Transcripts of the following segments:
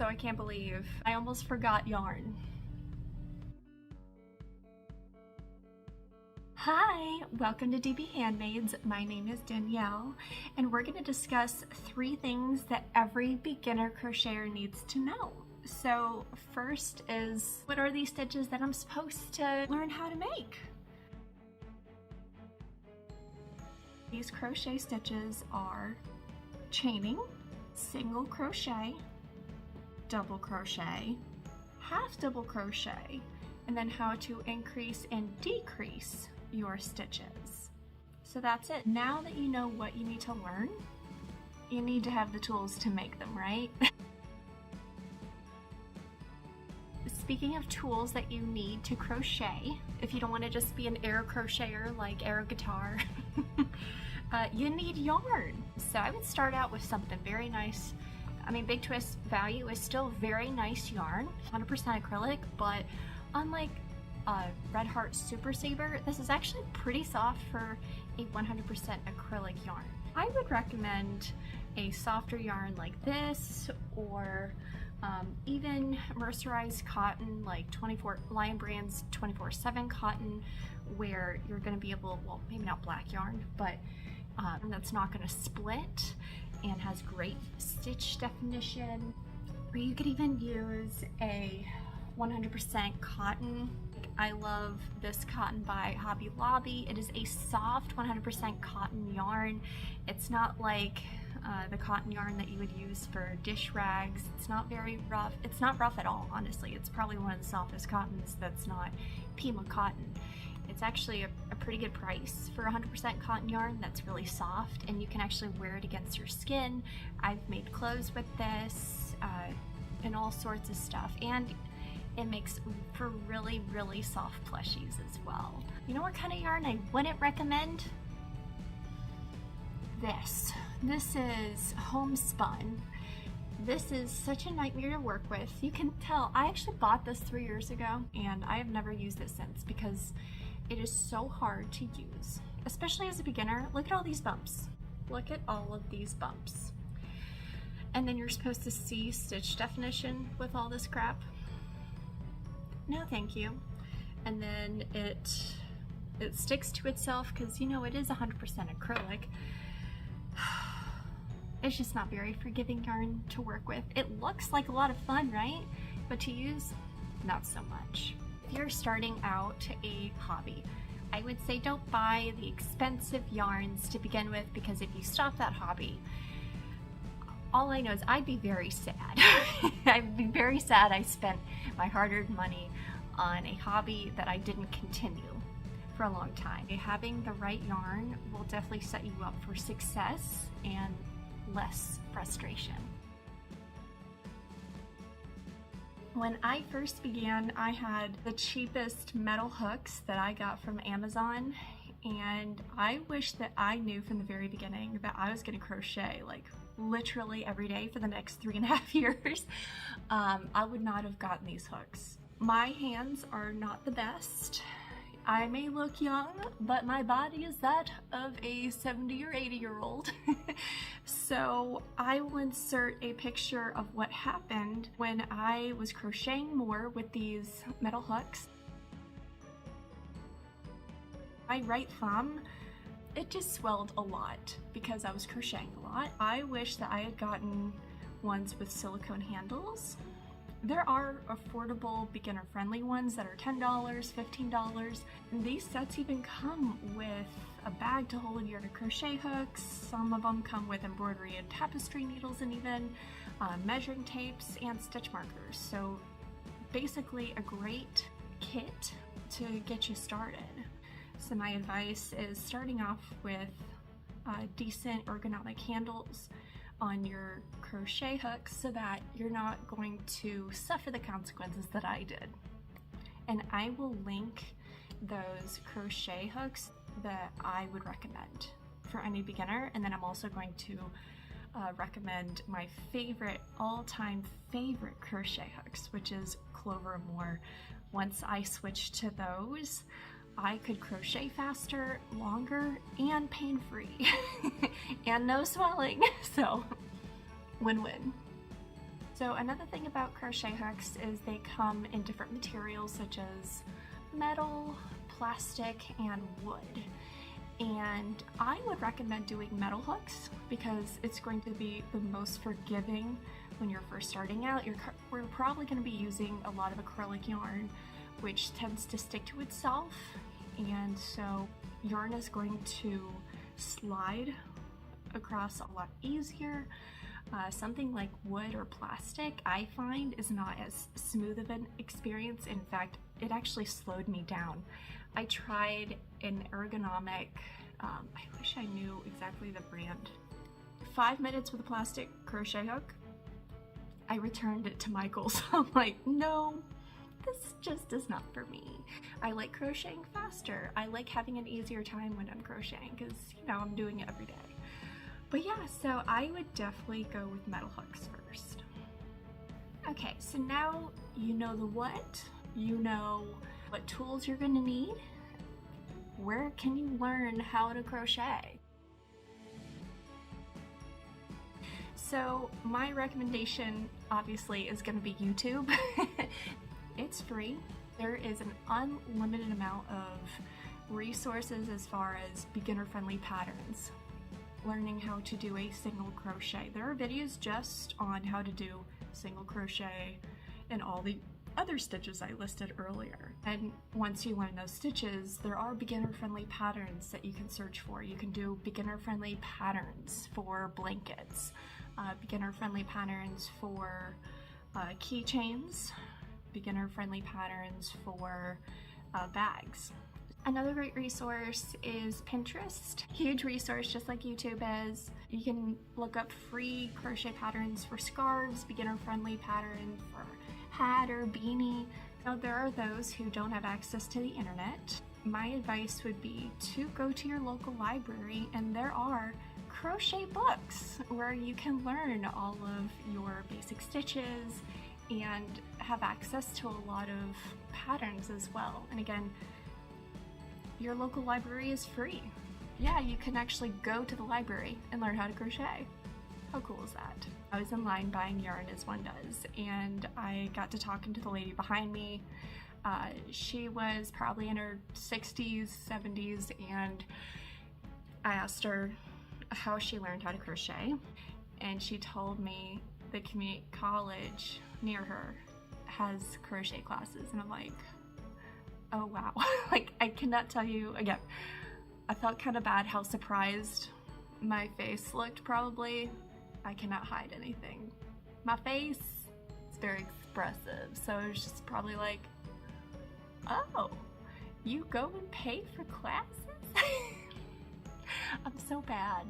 so I can't believe I almost forgot yarn. Hi, welcome to DBHandmades. My name is Danielle, and we're going to discuss 3 things that every beginner crocheter needs to know. So first is, what are these stitches that I'm supposed to learn how to make? These crochet stitches are chaining, single crochet, double crochet, half double crochet, and then how to increase and decrease your stitches. So that's it. Now that you know what you need to learn, you need to have the tools to make them, right? Speaking of tools that you need to crochet, if you don't want to just be an air crocheter like air guitar, you need yarn. So I would start out with something very nice. I mean, Big Twist value is still very nice yarn, 100% acrylic, but unlike Red Heart Super Saber, this is actually pretty soft for a 100% acrylic yarn. I would recommend a softer yarn like this, or even mercerized cotton like Lion Brand's 24/7 cotton, where you're going to be able, well, maybe not black yarn, but that's not going to split and has great stitch definition. Or you could even use a 100% cotton. I love this cotton by Hobby Lobby. It is a soft 100% cotton yarn. It's not like the cotton yarn that you would use for dish rags. It's not very rough. It's not rough at all, honestly. It's probably one of the softest cottons that's not Pima cotton. It's actually a pretty good price for 100% cotton yarn that's really soft, and you can actually wear it against your skin. I've made clothes with this and all sorts of stuff, and it makes for really, really soft plushies as well. You know what kind of yarn I wouldn't recommend? This. This is homespun. This is such a nightmare to work with. You can tell, I actually bought this 3 years ago, and I have never used it since because it is so hard to use, especially as a beginner. Look at all these bumps. Look at all of these bumps. And then you're supposed to see stitch definition with all this crap. No, thank you. And then it sticks to itself because, you know, it is 100% acrylic. It's just not very forgiving yarn to work with. It looks like a lot of fun, right? But to use, not so much. If you're starting out a hobby, I would say don't buy the expensive yarns to begin with, because if you stop that hobby, all I know is I'd be very sad. I'd be very sad I spent my hard-earned money on a hobby that I didn't continue for a long time. Having the right yarn will definitely set you up for success and less frustration. When I first began, I had the cheapest metal hooks that I got from Amazon, and I wish that I knew from the very beginning that I was going to crochet like literally every day for the next 3.5 years. I would not have gotten these hooks. My hands are not the best. I may look young, but my body is that of a 70 or 80-year-old. So I will insert a picture of what happened when I was crocheting more with these metal hooks. My right thumb, it just swelled a lot because I was crocheting a lot. I wish that I had gotten ones with silicone handles. There are affordable, beginner-friendly ones that are $10, $15. And these sets even come with a bag to hold your crochet hooks. Some of them come with embroidery and tapestry needles, and even measuring tapes and stitch markers. So basically a great kit to get you started. So my advice is starting off with decent ergonomic handles on your crochet hooks so that you're not going to suffer the consequences that I did. And I will link those crochet hooks that I would recommend for any beginner, and then I'm also going to recommend my favorite, all-time favorite crochet hooks, which is Clover Moore. Once I switched to those, I could crochet faster, longer, and pain-free, and no swelling, so win-win. So another thing about crochet hooks is they come in different materials such as metal, plastic, and wood. And I would recommend doing metal hooks because it's going to be the most forgiving when you're first starting out. We're probably going to be using a lot of acrylic yarn, which tends to stick to itself, and so yarn is going to slide across a lot easier. Something like wood or plastic, I find, is not as smooth of an experience. In fact, it actually slowed me down. I tried an ergonomic, I wish I knew exactly the brand, 5 minutes with a plastic crochet hook. I returned it to Michael's. I'm like, no, this just is not for me. I like crocheting faster. I like having an easier time when I'm crocheting because, you know, I'm doing it every day. But yeah, so I would definitely go with metal hooks first. Okay, so now you know the what, you know what tools you're gonna need. Where can you learn how to crochet? So my recommendation obviously is gonna be YouTube. It's free. There is an unlimited amount of resources as far as beginner-friendly patterns. Learning how to do a single crochet. There are videos just on how to do single crochet and all the other stitches I listed earlier. And once you learn those stitches, there are beginner-friendly patterns that you can search for. You can do beginner-friendly patterns for blankets, beginner-friendly patterns for keychains, beginner-friendly patterns for bags. Another great resource is Pinterest. Huge resource, just like YouTube is. You can look up free crochet patterns for scarves, beginner-friendly pattern for hat or beanie. Now, there are those who don't have access to the internet. My advice would be to go to your local library, and there are crochet books where you can learn all of your basic stitches and have access to a lot of patterns as well. And again, your local library is free. Yeah, you can actually go to the library and learn how to crochet. How cool is that? I was in line buying yarn, as one does, and I got to talking to the lady behind me. She was probably in her 60s, 70s, and I asked her how she learned how to crochet, and she told me the community college near her has crochet classes, and I'm like, oh wow. Like, I cannot tell you, again, I felt kind of bad how surprised my face looked probably. I cannot hide anything. My face is very expressive, so it was just probably like, oh, you go and pay for classes? I'm so bad.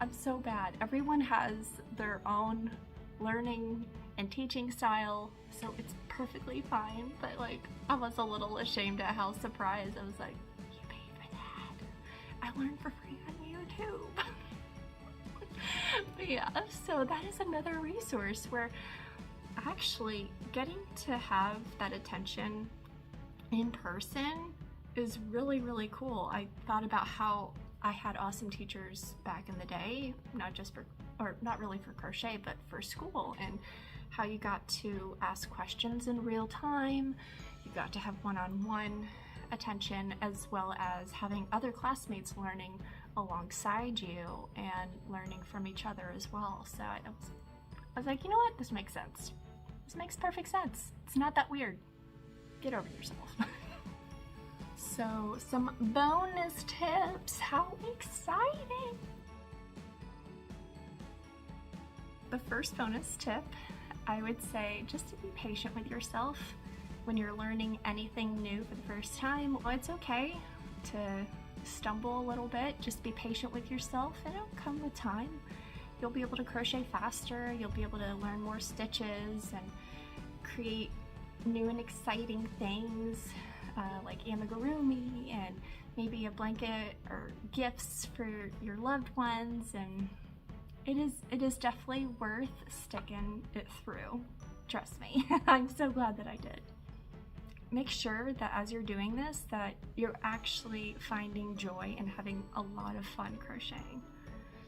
I'm so bad. Everyone has their own learning and teaching style, so it's perfectly fine, but like, I was a little ashamed at how surprised. I was like, you paid for that? I learned for free on YouTube. But yeah, so that is another resource where actually getting to have that attention in person is really, really cool. I thought about how I had awesome teachers back in the day, not just for, or not really for crochet, but for school, and how you got to ask questions in real time, you got to have one-on-one attention, as well as having other classmates learning alongside you and learning from each other as well. So I was like, you know what, this makes sense. This makes perfect sense. It's not that weird. Get over yourself. So some bonus tips, how exciting! The first bonus tip, I would say, just to be patient with yourself when you're learning anything new for the first time. Well, it's okay to stumble a little bit. Just be patient with yourself, and it'll come with time. You'll be able to crochet faster, you'll be able to learn more stitches and create new and exciting things like amigurumi and maybe a blanket or gifts for your loved ones, and it is definitely worth sticking it through. Trust me. I'm so glad that I did. Make sure that as you're doing this, that you're actually finding joy and having a lot of fun crocheting.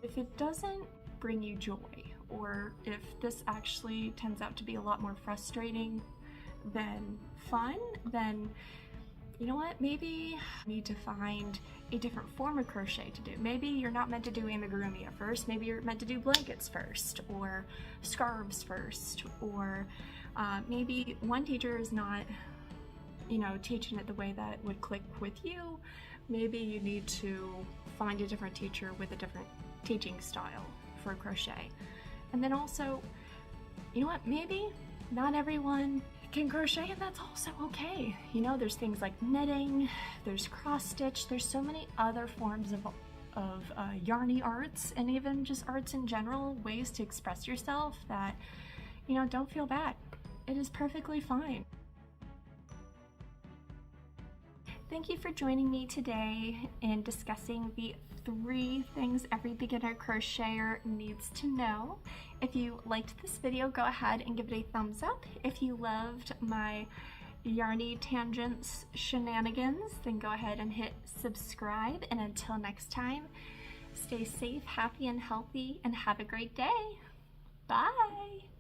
If it doesn't bring you joy, or if this actually turns out to be a lot more frustrating than fun, then you know what, maybe you need to find a different form of crochet to do. Maybe you're not meant to do amigurumi at first, maybe you're meant to do blankets first, or scarves first, or maybe one teacher is not, you know, teaching it the way that would click with you. Maybe you need to find a different teacher with a different teaching style for crochet. And then also, you know what, maybe not everyone can crochet, and that's also okay. You know, there's things like knitting, there's cross stitch, there's so many other forms of Yarnie arts, and even just arts in general, ways to express yourself that, you know, don't feel bad. It is perfectly fine. Thank you for joining me today in discussing the 3 things every beginner crocheter needs to know. If you liked this video, go ahead and give it a thumbs up. If you loved my Yarnie tangents shenanigans, then go ahead and hit subscribe. And until next time, stay safe, happy, and healthy, and have a great day. Bye!